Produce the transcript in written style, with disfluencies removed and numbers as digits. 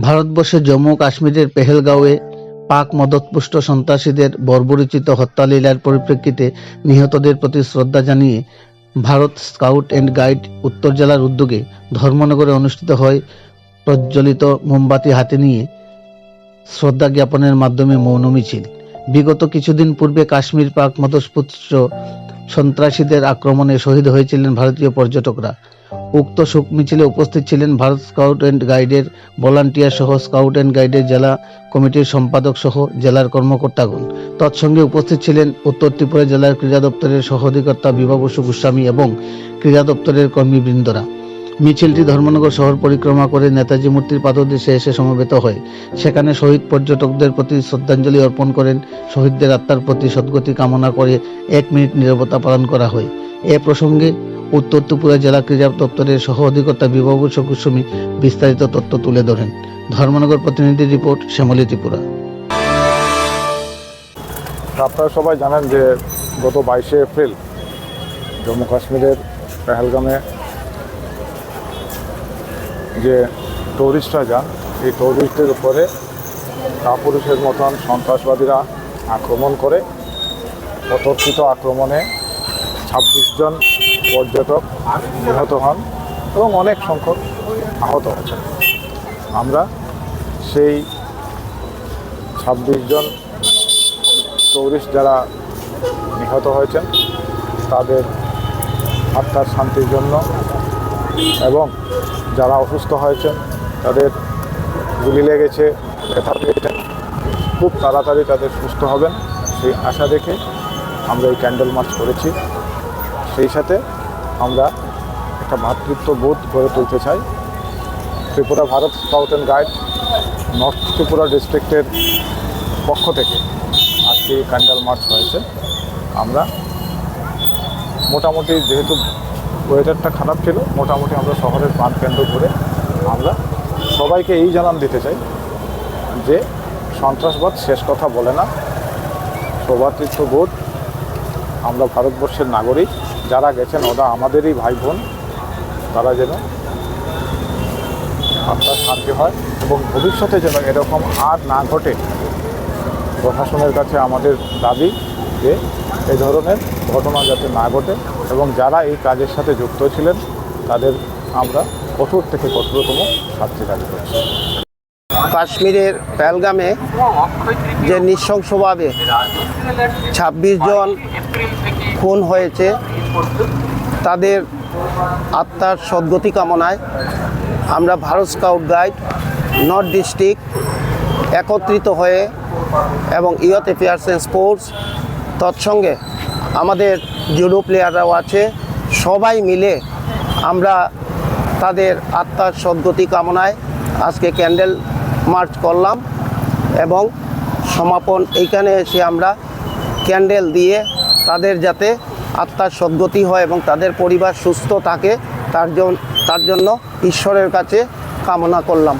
ভারতবর্ষের জম্মু ও কাশ্মীরের পেহেলগাঁওয়ে পাক মদতপুষ্ট সন্ত্রাসীদের বর্বরোচিত হত্যালীলার পরিপ্রেক্ষিতে নিহতদের প্রতি শ্রদ্ধা জানিয়ে ভারত স্কাউট অ্যান্ড গাইড উত্তর জেলার উদ্যোগে ধর্মনগরে অনুষ্ঠিত হয় প্রজ্বলিত মোমবাতি হাতে নিয়ে শ্রদ্ধা জ্ঞাপনের মাধ্যমে মৌন মিছিল। বিগত কিছুদিন পূর্বে কাশ্মীর পাক মদতপুষ্ট সন্ত্রাসীদের আক্রমণে শহীদ হয়েছিলেন ভারতীয় পর্যটকরা। উক্ত শোক মিছিলে উপস্থিত ছিলেন ভারত স্কাউট অ্যান্ড গাইডের ভলান্টিয়ার সহ স্কাউট অ্যান্ড গাইডের জেলা কমিটির সম্পাদক সহ জেলার কর্মকর্তাগণ। তৎসঙ্গে উপস্থিত ছিলেন উত্তর ত্রিপুরা জেলার ক্রীড়া দপ্তরের সহ অধিকর্তা বিভা বসু গোস্বামী এবং ক্রীড়া দপ্তরের কর্মীবৃন্দরা। মিছিলটি ধর্মনগর শহর পরিক্রমা করে নেতাজি মূর্তির পাদদেশে এসে সমবেত হয়। সেখানে শহীদ পর্যটকদের প্রতি শ্রদ্ধাঞ্জলি অর্পণ করেন। শহীদদের আত্মার প্রতি সদ্গতি কামনা করে 1 মিনিট নীরবতা পালন করা হয়। এ প্রসঙ্গে উত্তর ত্রিপুরা জেলা ক্রীড়া দপ্তরের সহ অধিকর্তা বিভা বসু গোস্বামী বিস্তারিত তথ্য তুলে ধরেন। ধর্মনগর প্রতিনিধি রিপোর্ট, শ্যামলী ত্রিপুরা। আপনারা সবাই জানেন যে গত 22শে এপ্রিল জম্মু কাশ্মীরের পেহেলগামে যে টুরিস্টরা যান, এই টুরিস্টদের উপরে কাপুরুষের মতন সন্ত্রাসবাদীরা আক্রমণ করে। অতর্কিত আক্রমণে 26 জন পর্যটক নিহত হন এবং অনেক সংখ্যক আহত হয়েছেন। আমরা সেই 26 জন টুরিস্ট যারা নিহত হয়েছেন তাদের আত্মার শান্তির জন্য এবং যারা অসুস্থ হয়েছেন তাদের গুলি লেগেছে, ব্যথা পেয়েছেন, খুব তাড়াতাড়ি তাদের সুস্থ হবেন সেই আশা রেখে আমরা এই ক্যান্ডেল মার্চ করেছি। সেই সাথে আমরা একটা ভ্রাতৃত্ববোধ গড়ে তুলতে চাই। Tripura Bharat scout and guide north Tripura ডিস্ট্রিক্টের পক্ষ থেকে আজকে এই ক্যান্ডেল মার্চ হয়েছে। আমরা মোটামুটি, যেহেতু ওয়েদারটা খারাপ ছিল, মোটামুটি আমরা শহরের প্রাণকেন্দ্র ঘুরে আমরা সবাইকে এই জানান দিতে চাই যে সন্ত্রাসবাদ শেষ কথা বলে না। সৌভ্রাতৃত্ববোধ, আমরা ভারতবর্ষের নাগরিক, যারা গেছেন ওরা আমাদেরই ভাই বোন, তারা যেন আত্মার শান্তি হয় এবং ভবিষ্যতে যেন এরকম আর না ঘটে। প্রশাসনের কাছে আমাদের দাবি যে এই ধরনের ঘটনা যাতে না ঘটে এবং যারা এই কাজের সাথে যুক্ত ছিলেন তাদের আমরা কঠোর থেকে কঠোরতম শাস্তি দাবি করছি। কাশ্মীরের পেহেলগামে যে নৃশংসভাবে 26 জন খুন হয়েছে, তাদের আত্মার সদ্গতি কামনায় আমরা Bharat scout guide north district একত্রিত হয়ে এবং ইয়ুথ অ্যাফেয়ার্স অ্যান্ড স্পোর্টস, তৎসঙ্গে আমাদের জুডো প্লেয়াররাও আছে, সবাই মিলে আমরা তাদের আত্মার সদ্গতি কামনায় আজকে ক্যান্ডেল মার্চ করলাম এবং সমাপন এইখানে এসে আমরা ক্যান্ডেল দিয়ে তাদের যাতে আত্মার সদ্গতি হয় এবং তাদের পরিবার সুস্থ থাকে তার জন্য ঈশ্বরের কাছে কামনা করলাম।